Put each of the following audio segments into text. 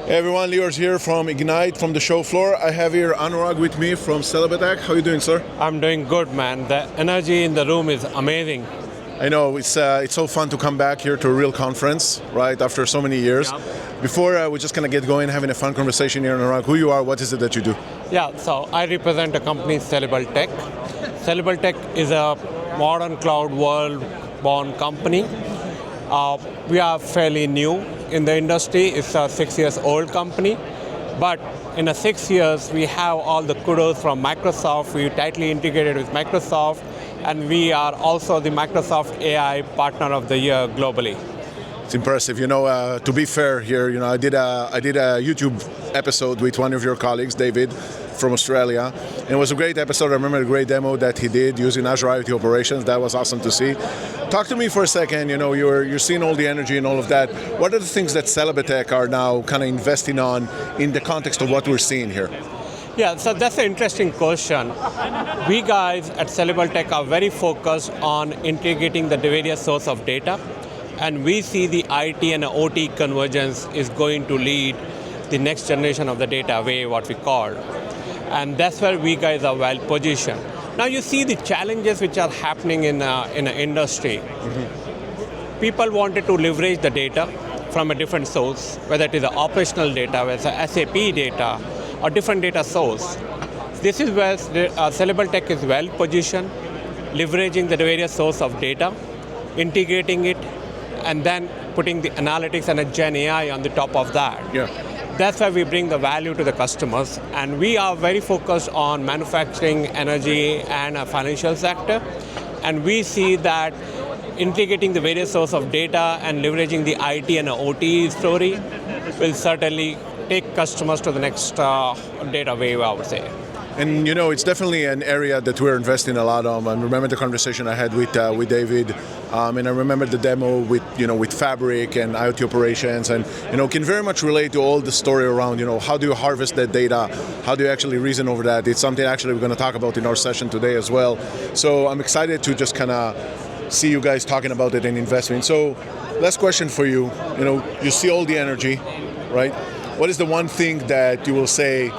Hey everyone, Lior's here from Ignite from the show floor. I have here Anurag with me from Celebal Tech. How are you doing, sir? I'm doing good, man. The energy in the room is amazing. I know, it's so fun to come back here to a real conference, right, after so many years. Yep. Before we're just going to get going, having a fun conversation here, Anurag, who you are, what is it that you do? Yeah, so I represent a company, Celebal Tech. Celebal Tech is a modern cloud world-born company. We are fairly new in the industry. It's a 6 years old company. But in the 6 years, we have all the kudos from Microsoft. We tightly integrated with Microsoft. And we are also the Microsoft AI Partner of the Year globally. It's impressive. To be fair here, I did a YouTube episode with one of your colleagues, David, from Australia. And it was a great episode. I remember the great demo that he did using Azure IoT operations. That was awesome to see. Talk to me for a second. You're seeing all the energy and all of that. What are the things that Celebal Tech are now kind of investing on in the context of what we're seeing here? Yeah, so that's an interesting question. We guys at Celebal Tech are very focused on integrating the various sources of data. And we see the IT and OT convergence is going to lead the next generation of the data wave, what we call. And that's where we guys are well positioned. Now you see the challenges which are happening in an industry. Mm-hmm. People wanted to leverage the data from a different source, whether it is the operational data, whether it's SAP data, or different data source. This is where Celebal Tech is well positioned, leveraging the various source of data, integrating it, and then putting the analytics and a Gen AI on the top of that. Yeah. That's why we bring the value to the customers. And we are very focused on manufacturing, energy, and a financial sector. And we see that integrating the various sources of data and leveraging the IT and OT story will certainly take customers to the next data wave, I would say. And it's definitely an area that we're investing a lot on. I remember the conversation I had with David, and I remember the demo with Fabric and IoT operations, and can very much relate to all the story around how do you harvest that data, how do you actually reason over that. It's something actually we're going to talk about in our session today as well. So I'm excited to just kind of see you guys talking about it and investing. So last question for you. You see all the energy, right? What is the one thing that you will say,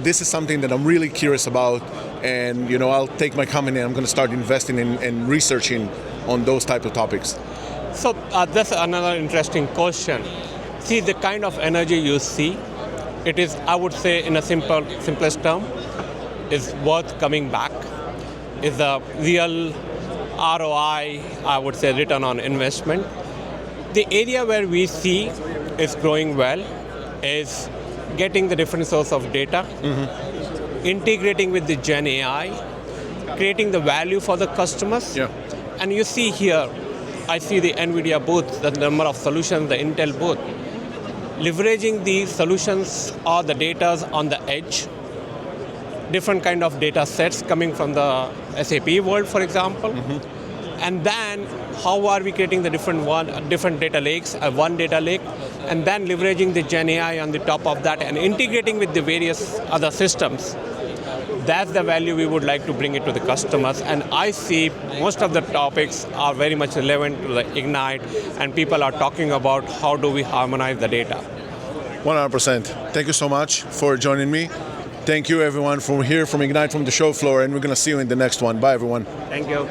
this is something that I'm really curious about, and I'll take my company and I'm going to start investing in and researching on those type of topics? So that's another interesting question. See, the kind of energy you see, it is, I would say in a simplest term, is worth coming back, is a real ROI, I would say return on investment. The area where we see is growing well is getting the different source of data, mm-hmm. integrating with the Gen AI, creating the value for the customers. Yeah. And you see here, I see the NVIDIA booth, the number of solutions, the Intel booth. Leveraging these solutions or the data on the edge, different kind of data sets coming from the SAP world, for example. Mm-hmm. And then how are we creating the different data lakes, one data lake, and then leveraging the Gen AI on the top of that and integrating with the various other systems. That's the value we would like to bring it to the customers. And I see most of the topics are very much relevant to the Ignite, and people are talking about how do we harmonize the data. 100%. Thank you so much for joining me. Thank you everyone from here, from Ignite, from the show floor, and we're going to see you in the next one. Bye everyone. Thank you.